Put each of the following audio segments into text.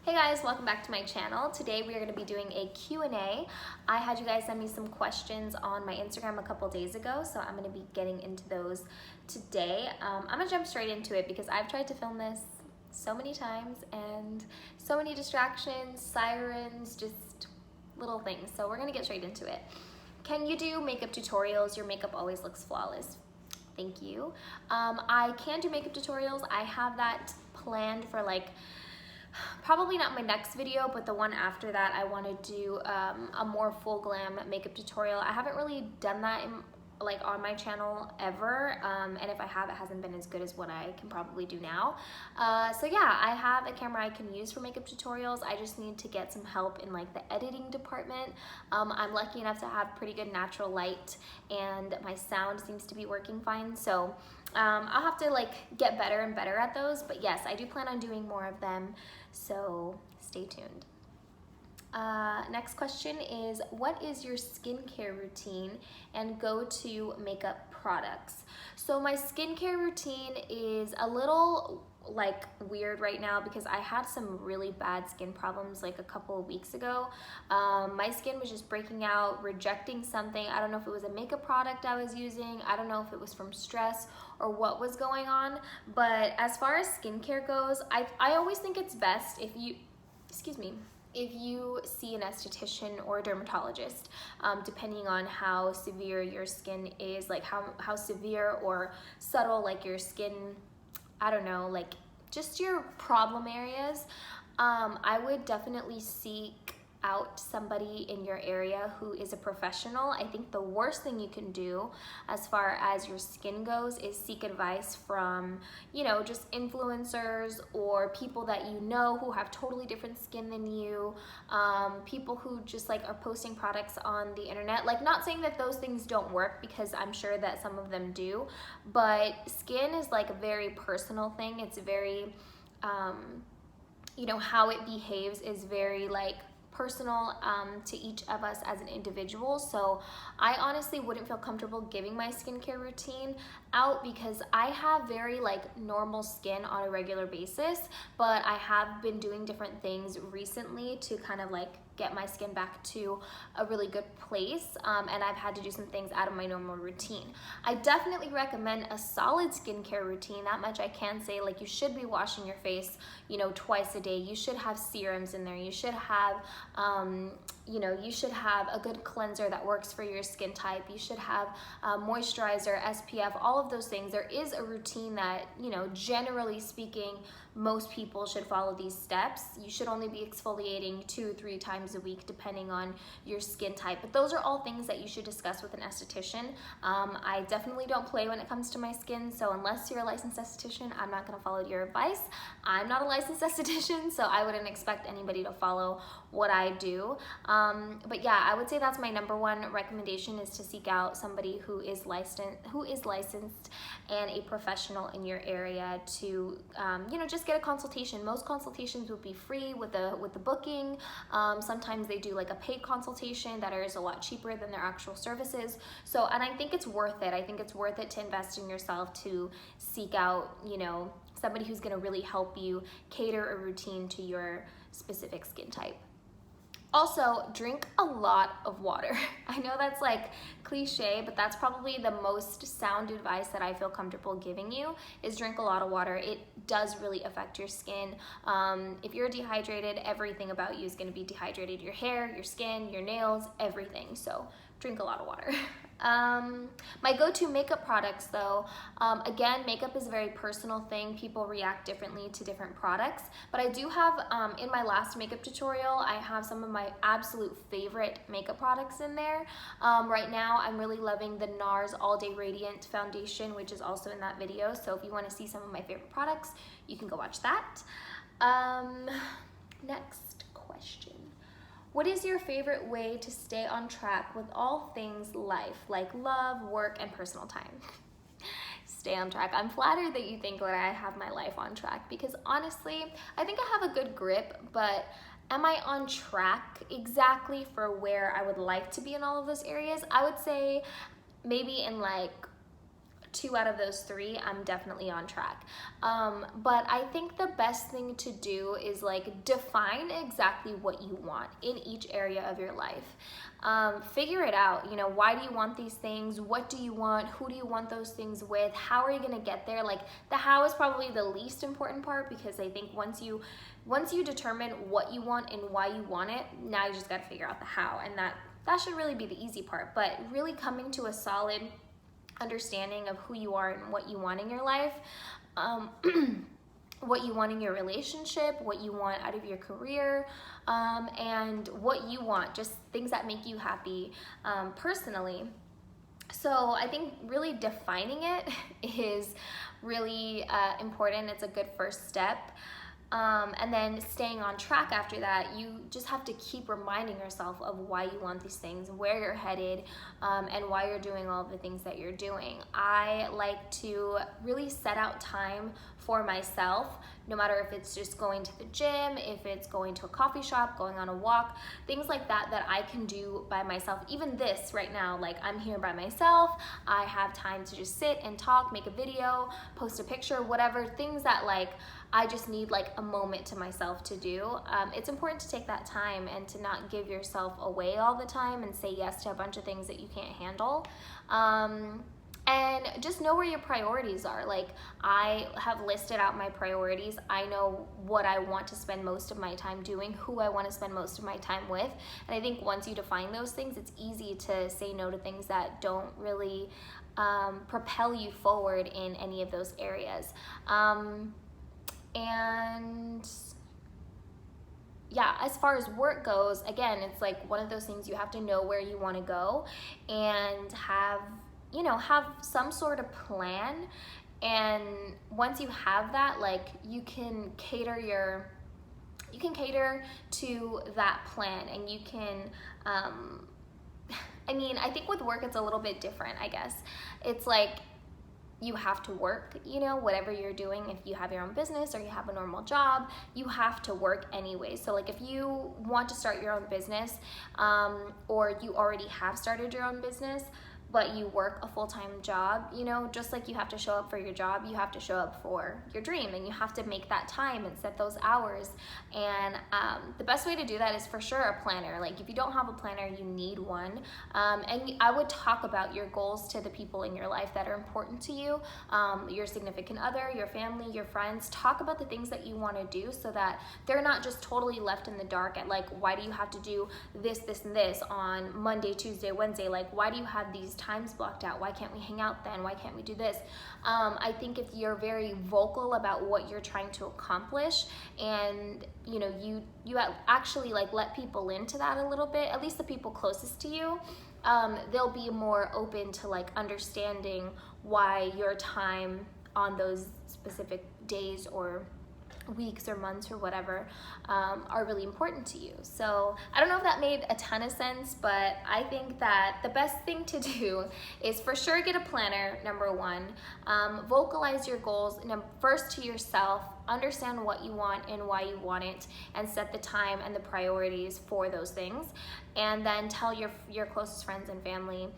Hey guys, welcome back to my channel. Today we are going to be doing a Q&A. I had you guys send me some questions on my Instagram a couple days ago, so I'm going to be getting into those today. I'm going to jump straight into it because I've tried to film this so many times and so many distractions, sirens, just little things. So we're going to get straight into it. Can you do makeup tutorials? Your makeup always looks flawless. Thank you. I can do makeup tutorials. I have that planned for probably not my next video, but the one after that. I want to do a more full glam makeup tutorial. I haven't really done that on my channel ever, and if I have, it hasn't been as good as what I can probably do now. So yeah, I have a camera I can use for makeup tutorials. I just need to get some help in the editing department. I'm lucky enough to have pretty good natural light, and my sound seems to be working fine, so I'll have to get better and better at those. But yes, I do plan on doing more of them, so stay tuned. Next question is, what is your skincare routine and go-to makeup products? So my skincare routine is a little weird right now because I had some really bad skin problems a couple of weeks ago. My skin was just breaking out, rejecting something. I don't know if it was a makeup product I was using. I don't know if it was from stress or what was going on. But as far as skincare goes, I always think it's best if you, if you see an esthetician or a dermatologist, depending on how severe your skin is, how severe or subtle your skin, I don't know, just your problem areas. I would definitely seek out somebody in your area who is a professional. I think the worst thing you can do as far as your skin goes is seek advice from, just influencers or people that you know who have totally different skin than you, people who just are posting products on the internet. Not saying that those things don't work, because I'm sure that some of them do, but skin is a very personal thing. It's very, how it behaves is very personal to each of us as an individual. So I honestly wouldn't feel comfortable giving my skincare routine out because I have very normal skin on a regular basis, but I have been doing different things recently to kind of get my skin back to a really good place, and I've had to do some things out of my normal routine. I definitely recommend a solid skincare routine. That much I can say. You should be washing your face, twice a day. You should have serums in there. You should have, you should have a good cleanser that works for your skin type. You should have moisturizer, SPF, all of those things. There is a routine that, generally speaking, most people should follow these steps. You should only be exfoliating 2-3 times a week depending on your skin type. But those are all things that you should discuss with an esthetician. I definitely don't play when it comes to my skin, so unless you're a licensed esthetician, I'm not gonna follow your advice. I'm not a licensed esthetician, so I wouldn't expect anybody to follow what I do. But yeah, I would say that's my number one recommendation, is to seek out somebody who is licensed and a professional in your area to, just get a consultation. Most consultations would be free with the booking. Sometimes they do a paid consultation that is a lot cheaper than their actual services. So, and I think it's worth it. I think it's worth it to invest in yourself, to seek out, somebody who's gonna really help you cater a routine to your specific skin type. Also, drink a lot of water. I know that's cliche, but that's probably the most sound advice that I feel comfortable giving you, is drink a lot of water. It does really affect your skin. If you're dehydrated, everything about you is gonna be dehydrated. Your hair, your skin, your nails, everything. So drink a lot of water. My go-to makeup products though, again, makeup is a very personal thing. People react differently to different products, but I do have, in my last makeup tutorial, I have some of my absolute favorite makeup products in there. Right now, I'm really loving the NARS All Day Radiant Foundation, which is also in that video. So if you want to see some of my favorite products, you can go watch that. Next question. What is your favorite way to stay on track with all things life, like love, work, and personal time? Stay on track. I'm flattered that you think that I have my life on track, because honestly, I think I have a good grip, but am I on track exactly for where I would like to be in all of those areas? I would say maybe in 2 out of those 3, I'm definitely on track. But I think the best thing to do is like define exactly what you want in each area of your life. Figure it out. You know, why do you want these things? What do you want? Who do you want those things with? How are you going to get there? Like, the how is probably the least important part, because I think once you determine what you want and why you want it, now you just got to figure out the how, and that should really be the easy part. But really coming to a solid understanding of who you are and what you want in your life, what you want in your relationship, what you want out of your career, and what you want, just things that make you happy personally. So I think really defining it is really important. It's a good first step. And then staying on track after that, you just have to keep reminding yourself of why you want these things, where you're headed, and why you're doing all of the things that you're doing. I like to really set out time for myself, no matter if it's just going to the gym, if it's going to a coffee shop, going on a walk, things like that that I can do by myself. Even this right now, like, I'm here by myself, I have time to just sit and talk, make a video, post a picture, whatever, things that like I just need like a moment to myself to do. It's important to take that time and to not give yourself away all the time and say yes to a bunch of things that you can't handle. And just know where your priorities are. Like, I have listed out my priorities. I know what I want to spend most of my time doing, who I want to spend most of my time with. And I think once you define those things, it's easy to say no to things that don't really propel you forward in any of those areas. And yeah, as far as work goes, again, it's like one of those things, you have to know where you want to go and have some sort of plan. And once you have that, like, you can cater to that plan, and you can I think with work it's a little bit different, I guess. It's like you have to work, whatever you're doing. If you have your own business or you have a normal job, you have to work anyway. So like, if you want to start your own business, or you already have started your own business, but you work a full-time job, just like you have to show up for your job, you have to show up for your dream, and you have to make that time and set those hours. And the best way to do that is for sure a planner. Like, if you don't have a planner, you need one. And I would talk about your goals to the people in your life that are important to you, your significant other, your family, your friends. Talk about the things that you want to do, so that they're not just totally left in the dark at like, why do you have to do this, this, and this on Monday, Tuesday, Wednesday? Like, why do you have these times blocked out? Why can't we hang out then? Why can't we do this? I think if you're very vocal about what you're trying to accomplish, and you actually like let people into that a little bit, at least the people closest to you, they'll be more open to like understanding why your time on those specific days or weeks or months or whatever are really important to you. So I don't know if that made a ton of sense, but I think that the best thing to do is for sure get a planner, number one. Vocalize your goals first to yourself, understand what you want and why you want it, and set the time and the priorities for those things. And then tell your closest friends and family,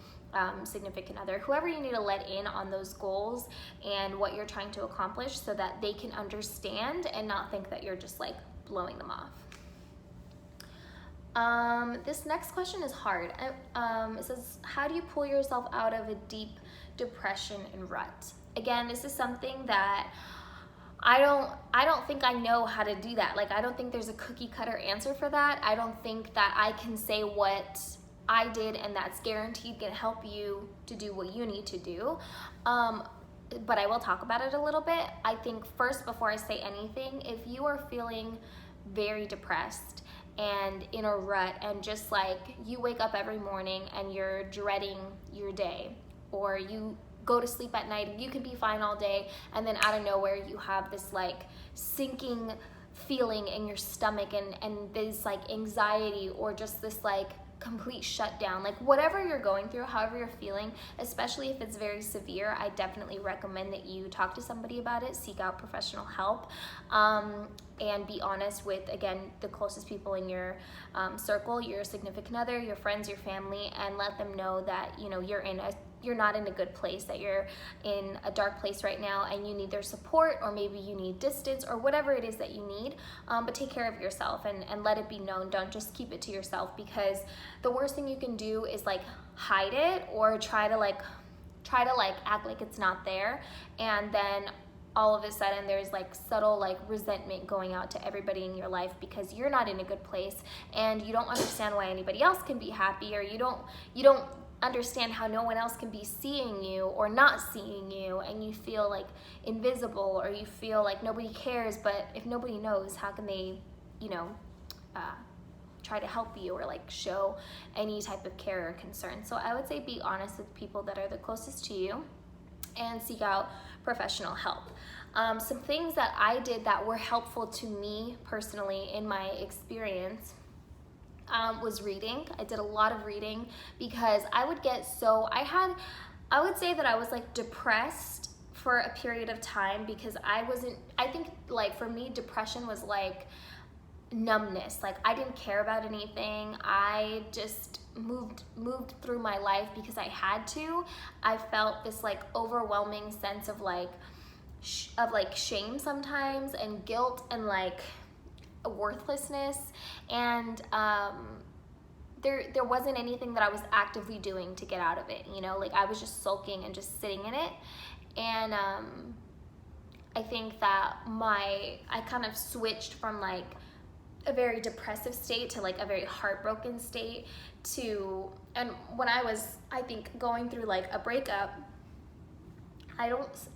significant other, whoever you need to let in on those goals and what you're trying to accomplish, so that they can understand and not think that you're just like blowing them off. This next question is hard. It says, how do you pull yourself out of a deep depression and rut? Again, this is something that I don't think I know how to do that. Like, I don't think there's a cookie cutter answer for that. I don't think that I can say what I did and that's guaranteed gonna help you to do what you need to do. But I will talk about it a little bit. I think first, before I say anything, if you are feeling very depressed and in a rut, and just like you wake up every morning and you're dreading your day, or you go to sleep at night, you can be fine all day, and then out of nowhere you have this like sinking feeling in your stomach, and this like anxiety, or just this like complete shutdown, like whatever you're going through, however you're feeling, especially if it's very severe, I definitely recommend that you talk to somebody about it, seek out professional help, and be honest with, again, the closest people in your circle, your significant other, your friends, your family, and let them know that you're in you're not in a good place, that you're in a dark place right now and you need their support, or maybe you need distance, or whatever it is that you need. But take care of yourself and let it be known. Don't just keep it to yourself, because the worst thing you can do is like hide it, or try to act like it's not there, and then all of a sudden there's like subtle like resentment going out to everybody in your life because you're not in a good place and you don't understand why anybody else can be happy, or you don't understand how no one else can be seeing you or not seeing you, and you feel like invisible, or you feel like nobody cares. But if nobody knows, how can they, try to help you or like show any type of care or concern? So I would say be honest with people that are the closest to you and seek out professional help. Some things that I did that were helpful to me personally in my experience was reading. I did a lot of reading because I would say that I was like depressed for a period of time, because I think like for me, depression was like numbness. Like I didn't care about anything. I just moved through my life because I had to. I felt this like overwhelming sense of like shame sometimes, and guilt, and like a worthlessness, and there wasn't anything that I was actively doing to get out of it, like I was just sulking and just sitting in it. And I think that I kind of switched from like a very depressive state to like a very heartbroken state and when I was, I think, going through like a breakup, I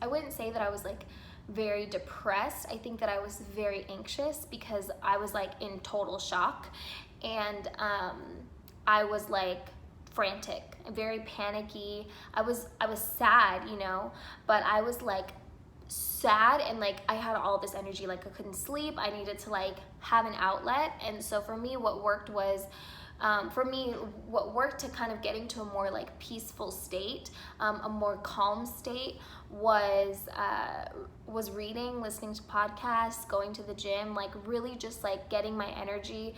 wouldn't say that I was like very depressed. I think that I was very anxious because I was like in total shock, and I was like frantic and very panicky. I was sad, but I was like sad, and like I had all this energy, like I couldn't sleep. I needed to like have an outlet. And so for me, what worked to kind of getting to a more like peaceful state, a more calm state, was reading, listening to podcasts, going to the gym, like really just like getting my energy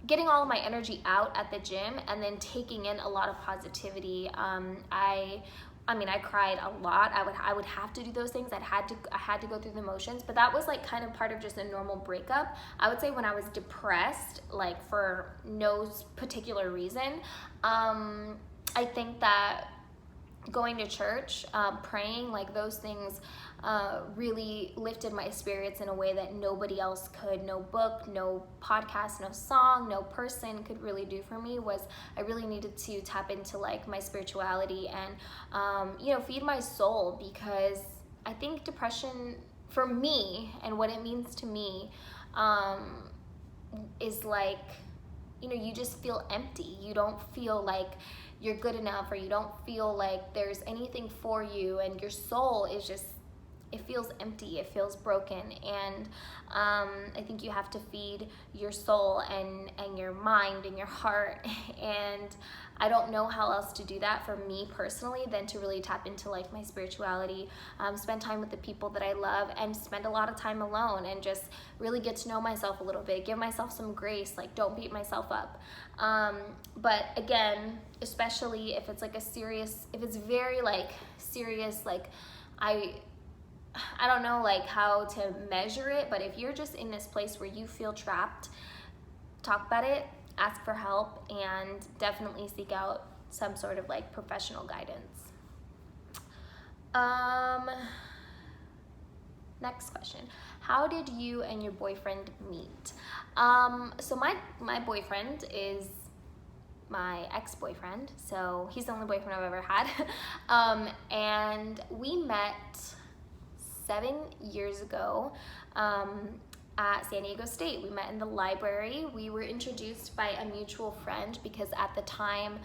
getting all of my energy out at the gym, and then taking in a lot of positivity. I cried a lot. I would have to do those things. I had to go through the motions, but that was like kind of part of just a normal breakup. I would say when I was depressed, like for no particular reason, I think that going to church, praying, like those things really lifted my spirits in a way that nobody else could. No book, no podcast, no song, no person could really do for me. I really needed to tap into like my spirituality and feed my soul, because I think depression for me and what it means to me is like, you just feel empty. You don't feel like you're good enough, or you don't feel like there's anything for you, and your soul is just, it feels empty, it feels broken. And I think you have to feed your soul and your mind and your heart. And I don't know how else to do that for me personally than to really tap into like my spirituality, spend time with the people that I love, and spend a lot of time alone and just really get to know myself a little bit, give myself some grace, like don't beat myself up. But again, especially if it's like if it's very like serious, like I don't know like how to measure it, but if you're just in this place where you feel trapped, talk about it, ask for help, and definitely seek out some sort of like professional guidance. Next question. How did you and your boyfriend meet? So my boyfriend is my ex-boyfriend, so he's the only boyfriend I've ever had. And we met 7 years ago at San Diego State. We met in the library. We were introduced by a mutual friend because at the time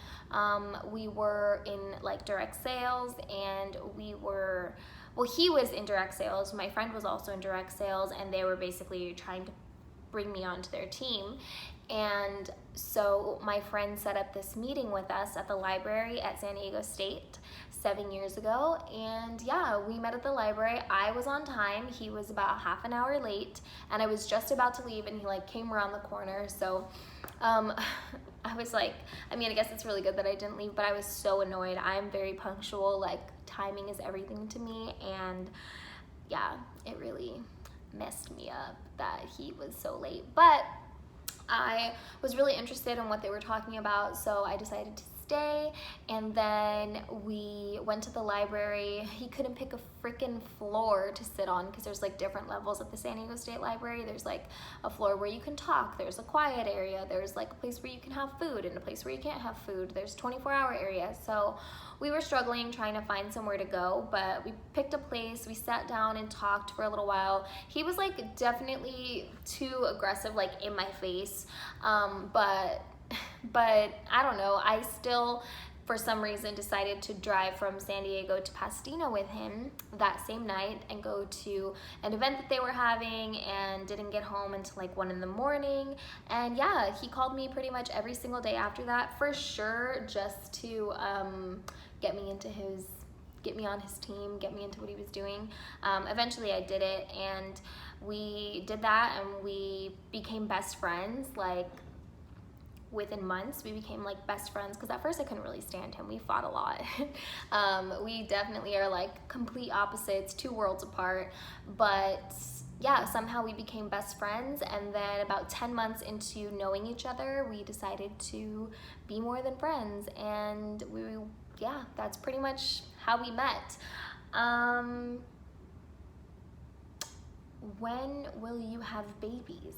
we were in like direct sales, and he was in direct sales. My friend was also in direct sales, and they were basically trying to bring me onto their team. And so my friend set up this meeting with us at the library at San Diego State 7 years ago. And yeah, we met at the library. I was on time. He was about half an hour late, and I was just about to leave, and he like came around the corner. So I was like, I mean, I guess it's really good that I didn't leave, but I was so annoyed. I'm very punctual. Like, timing is everything to me. And yeah, it really messed me up that he was so late. But I was really interested in what they were talking about, so I decided to stay. And then we went to the library. He couldn't pick a freaking floor to sit on because there's like different levels at the San Diego State Library. There's like a floor where you can talk, there's a quiet area, there's like a place where you can have food, and a place where you can't have food. There's 24-hour areas. So we were struggling trying to find somewhere to go, but we picked a place. We sat down and talked for a little while. He was like definitely too aggressive, like in my face, but I don't know. I still, for some reason, decided to drive from San Diego to Pasadena with him that same night and go to an event that they were having, and didn't get home until like 1 in the morning. And yeah, he called me pretty much every single day after that, for sure, just to get me on his team, get me into what he was doing. Eventually I did it, and we did that, and we became best friends. Like, within months, we became like best friends, because at first I couldn't really stand him. We fought a lot. We definitely are like complete opposites, 2 worlds apart, but yeah, somehow we became best friends. And then about 10 months into knowing each other, we decided to be more than friends, and yeah, that's pretty much how we met. When will you have babies?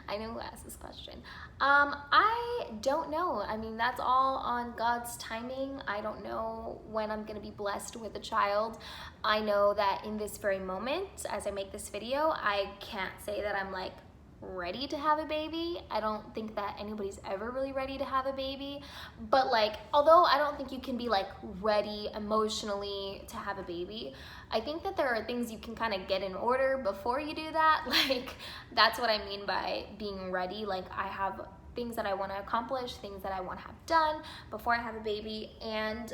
I know who asked this question. I don't know. I mean, that's all on God's timing. I don't know when I'm gonna be blessed with a child. I know that in this very moment, as I make this video, I can't say that I'm like ready to have a baby. I don't think that anybody's ever really ready to have a baby, but like, although I don't think you can be like ready emotionally to have a baby, I think that there are things you can kind of get in order before you do that. Like, that's what I mean by being ready. Like, I have things that I want to accomplish, things that I want to have done before I have a baby. And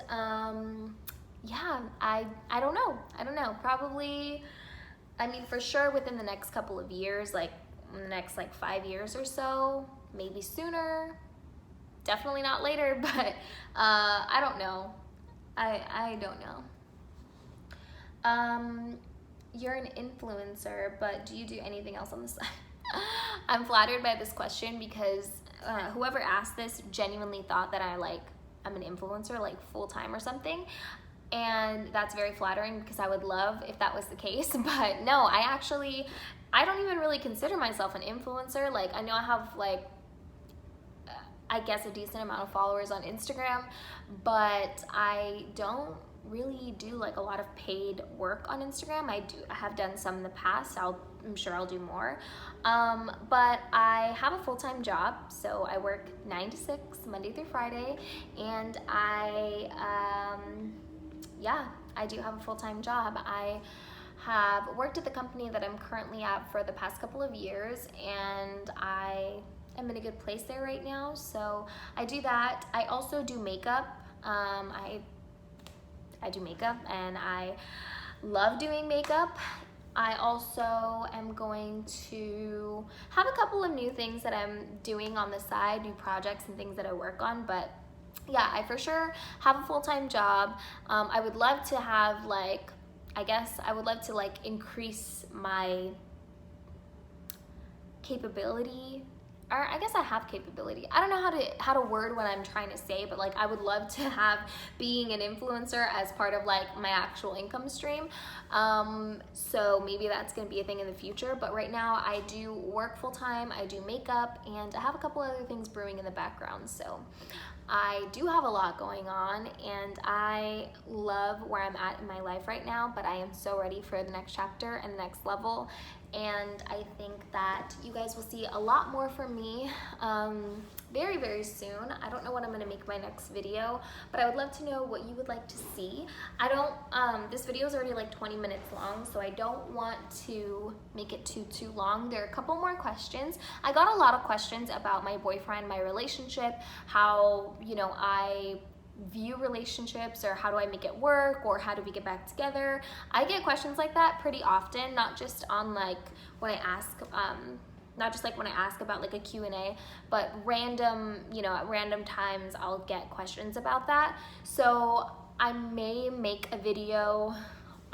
yeah, I don't know, probably, I mean, for sure within the next couple of years, like in the next like 5 years or so, maybe sooner, definitely not later, but I don't know. I don't know. You're an influencer, but do you do anything else on the side? I'm flattered by this question, because whoever asked this genuinely thought that I'm an influencer like full-time or something. And that's very flattering, because I would love if that was the case. But no, I don't even really consider myself an influencer. Like, I know I have like, I guess a decent amount of followers on Instagram, but I don't really do like a lot of paid work on Instagram. I have done some in the past. I'm sure I'll do more. But I have a full-time job, so I work 9 to 6, Monday through Friday, and yeah, I do have a full-time job. I have worked at the company that I'm currently at for the past couple of years, and I am in a good place there right now, so I do that. I also do makeup. I do makeup, and I love doing makeup. I also am going to have a couple of new things that I'm doing on the side, new projects and things that I work on, but yeah, I for sure have a full-time job. I would love to have like, I guess I would love to like increase my capability, or I guess I have capability. I don't know how to word what I'm trying to say, but like, I would love to have being an influencer as part of like my actual income stream. So maybe that's gonna be a thing in the future, but right now I do work full-time, I do makeup, and I have a couple other things brewing in the background. So I do have a lot going on, and I love where I'm at in my life right now, but I am so ready for the next chapter and the next level. and I think that you guys will see a lot more from me very, very soon. I don't know what I'm gonna make my next video, but I would love to know what you would like to see. This video is already like 20 minutes long, so I don't want to make it too long. There are a couple more questions. I got a lot of questions about my boyfriend, my relationship, how, you know, I view relationships, or how do I make it work, or how do we get back together. I get questions like that pretty often, not just on like when I ask, not just like when I ask about like a Q&A, but random, you know, at random times I'll get questions about that. So I may make a video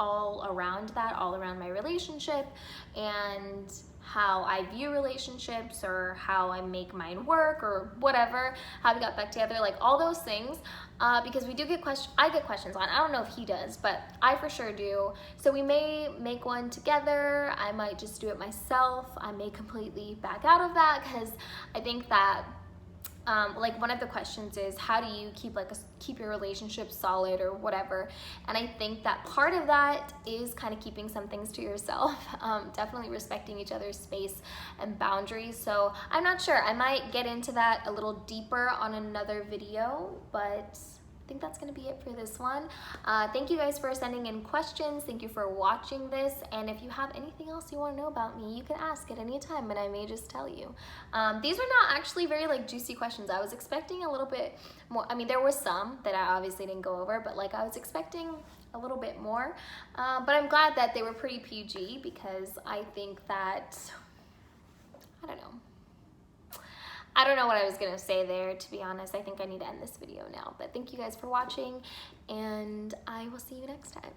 all around that, all around my relationship and how I view relationships, or how I make mine work, or whatever, how we got back together, like all those things, because we do get questions. I get questions on. I don't know if he does, but I for sure do. So we may make one together. I might just do it myself. I may completely back out of that, because I think that like one of the questions is, how do you keep your relationship solid, or whatever. And I think that part of that is kind of keeping some things to yourself, definitely respecting each other's space and boundaries. So I'm not sure, I might get into that a little deeper on another video, but I think that's gonna be it for this one. Thank you guys for sending in questions. Thank you for watching this. And if you have anything else you wanna know about me, you can ask at any time and I may just tell you. These are not actually very like juicy questions. I was expecting a little bit more. I mean, there were some that I obviously didn't go over, but like I was expecting a little bit more. But I'm glad that they were pretty PG, because I think that, I don't know what I was gonna say there, to be honest. I think I need to end this video now, but thank you guys for watching, and I will see you next time.